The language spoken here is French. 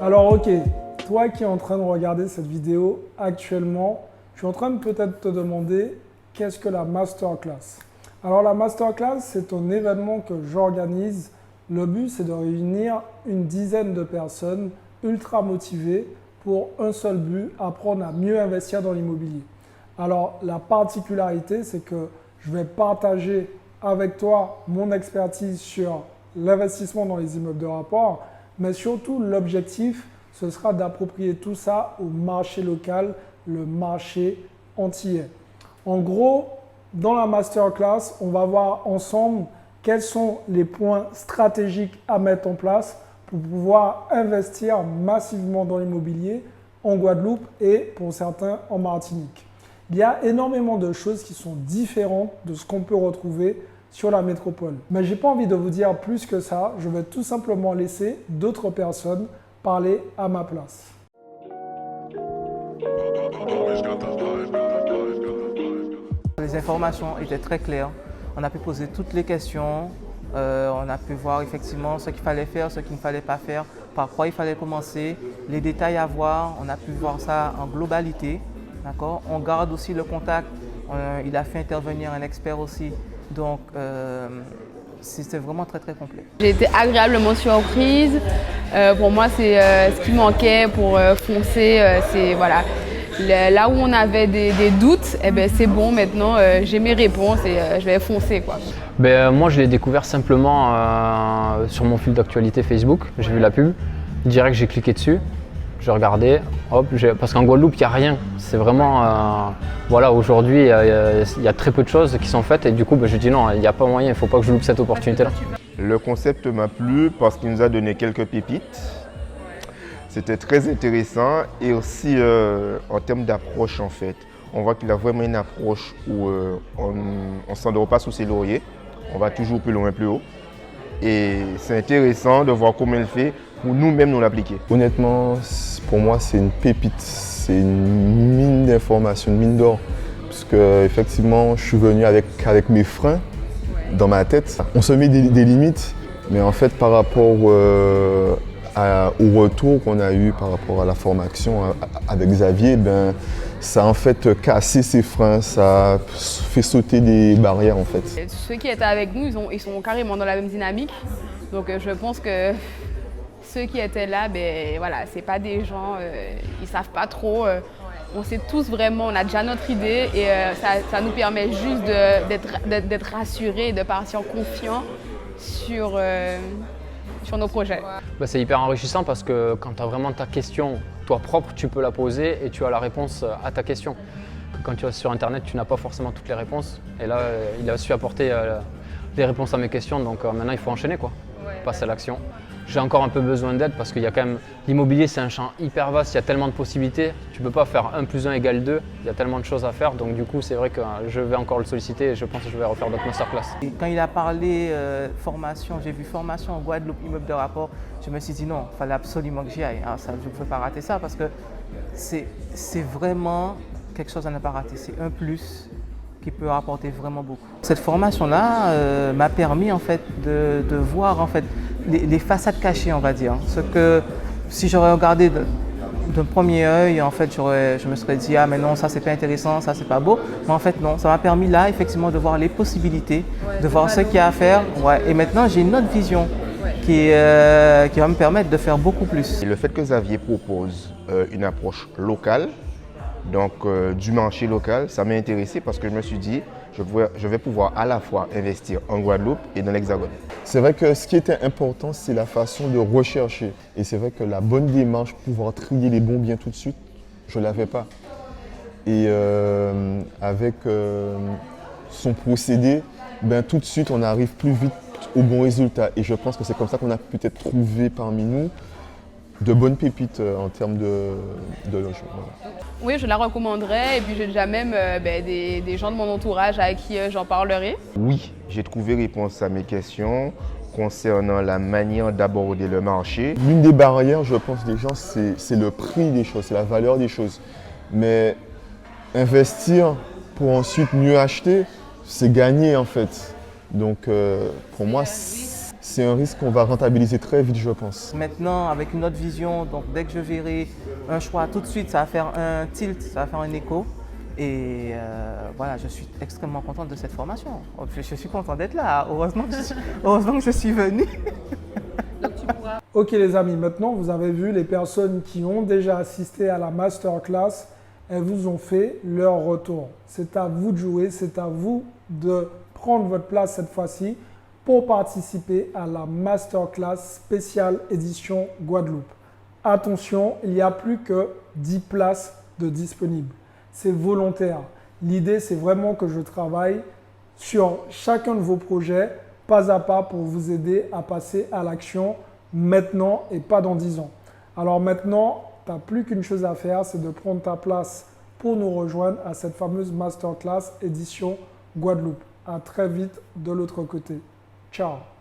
Alors ok, toi qui es en train de regarder cette vidéo actuellement, je suis en train de peut-être te demander qu'est-ce que la masterclass. Alors la masterclass, c'est un événement que j'organise. Le but, c'est de réunir une dizaine de personnes ultra motivées pour un seul but, apprendre à mieux investir dans l'immobilier. Alors la particularité, c'est que je vais partager avec toi mon expertise sur l'investissement dans les immeubles de rapport, mais surtout l'objectif, ce sera d'approprier tout ça au marché local, le marché antillais. En gros, dans la masterclass, on va voir ensemble quels sont les points stratégiques à mettre en place pour pouvoir investir massivement dans l'immobilier en Guadeloupe et pour certains en Martinique. Il y a énormément de choses qui sont différentes de ce qu'on peut retrouver sur la métropole. Mais je n'ai pas envie de vous dire plus que ça, je vais tout simplement laisser d'autres personnes parler à ma place. Les informations étaient très claires, on a pu poser toutes les questions, on a pu voir effectivement ce qu'il fallait faire, ce qu'il ne fallait pas faire, par quoi il fallait commencer, les détails à voir, on a pu voir ça en globalité. On garde aussi le contact, il a fait intervenir un expert aussi, donc c'était vraiment très complet. J'ai été agréablement surprise, pour moi c'est ce qui manquait pour foncer, c'est voilà. Là où on avait des doutes, eh ben, c'est bon, maintenant j'ai mes réponses et je vais foncer, quoi. Moi je l'ai découvert simplement sur mon fil d'actualité Facebook, j'ai vu la pub, direct j'ai cliqué dessus, j'ai regardé, hop, parce qu'en Guadeloupe il n'y a rien, c'est vraiment, voilà, aujourd'hui il y a très peu de choses qui sont faites et du coup je dis non, il n'y a pas moyen, il ne faut pas que je loupe cette opportunité-là. Le concept m'a plu parce qu'il nous a donné quelques pépites. C'était très intéressant et aussi en termes d'approche en fait. On voit qu'il a vraiment une approche où on ne s'endort pas sous ses lauriers, on va toujours plus loin, plus haut. Et c'est intéressant de voir comment il fait pour nous-mêmes nous l'appliquer. Honnêtement, pour moi c'est une pépite, c'est une mine d'informations, une mine d'or. Parce que effectivement, je suis venu avec mes freins dans ma tête. On se met des limites, mais en fait par rapport au retour qu'on a eu par rapport à la formation avec Xavier, ça a en fait cassé ses freins, ça fait sauter des barrières en fait. Ceux qui étaient avec nous, ils sont carrément dans la même dynamique. Donc je pense que ceux qui étaient là, voilà, c'est pas des gens, ils savent pas trop. On sait tous vraiment, on a déjà notre idée et ça nous permet juste d'être rassurés et de partir confiants sur nos projets. C'est hyper enrichissant parce que quand tu as vraiment ta question, toi propre, tu peux la poser et tu as la réponse à ta question. Quand tu vas sur internet, tu n'as pas forcément toutes les réponses. Et là, il a su apporter des réponses à mes questions, donc maintenant il faut enchaîner, quoi. Passer à l'action. J'ai encore un peu besoin d'aide parce qu'il y a quand même, l'immobilier c'est un champ hyper vaste, il y a tellement de possibilités, tu ne peux pas faire 1 + 1 = 2, il y a tellement de choses à faire, donc du coup c'est vrai que je vais encore le solliciter et je pense que je vais refaire d'autres masterclass. Et quand il a parlé formation, j'ai vu formation en Guadeloupe, immeuble de rapport, je me suis dit non, il fallait absolument que j'y aille. Alors ça, je ne peux pas rater ça parce que c'est vraiment quelque chose à ne pas rater, c'est un plus qui peut apporter vraiment beaucoup. Cette formation-là m'a permis en fait de voir en fait les façades cachées, on va dire. Ce que si j'aurais regardé d'un premier œil, en fait, je me serais dit ah mais non, ça c'est pas intéressant, ça c'est pas beau. Mais en fait non, ça m'a permis là effectivement de voir les possibilités, de voir ce qu'il y a à faire. Et maintenant j'ai une autre vision qui va me permettre de faire beaucoup plus. Et le fait que Xavier propose une approche locale, donc du marché local, ça m'a intéressé parce que je me suis dit je vais pouvoir à la fois investir en Guadeloupe et dans l'Hexagone. C'est vrai que ce qui était important, c'est la façon de rechercher. Et c'est vrai que la bonne démarche, pouvoir trier les bons biens tout de suite, je ne l'avais pas. Et avec son procédé, tout de suite, on arrive plus vite au bon résultat. Et je pense que c'est comme ça qu'on a peut-être trouvé parmi nous de bonnes pépites en termes de logement. Voilà. Oui, je la recommanderais et puis j'ai déjà même des gens de mon entourage à qui j'en parlerai. Oui, j'ai trouvé réponse à mes questions concernant la manière d'aborder le marché. L'une des barrières, je pense, des gens, c'est le prix des choses, c'est la valeur des choses. Mais investir pour ensuite mieux acheter, c'est gagner en fait. Donc pour moi, c'est un risque qu'on va rentabiliser très vite, je pense. Maintenant, avec une autre vision, donc dès que je verrai un choix tout de suite, ça va faire un tilt, ça va faire un écho. Et voilà, je suis extrêmement contente de cette formation. Je suis content d'être là. Heureusement que je suis venue. Ok les amis, maintenant vous avez vu les personnes qui ont déjà assisté à la masterclass, elles vous ont fait leur retour. C'est à vous de jouer, c'est à vous de prendre votre place cette fois-ci pour participer à la masterclass spéciale édition Guadeloupe. Attention, il n'y a plus que 10 places de disponibles. C'est volontaire. L'idée, c'est vraiment que je travaille sur chacun de vos projets, pas à pas, pour vous aider à passer à l'action maintenant et pas dans 10 ans. Alors maintenant, tu n'as plus qu'une chose à faire, c'est de prendre ta place pour nous rejoindre à cette fameuse masterclass édition Guadeloupe. À très vite de l'autre côté. Ciao.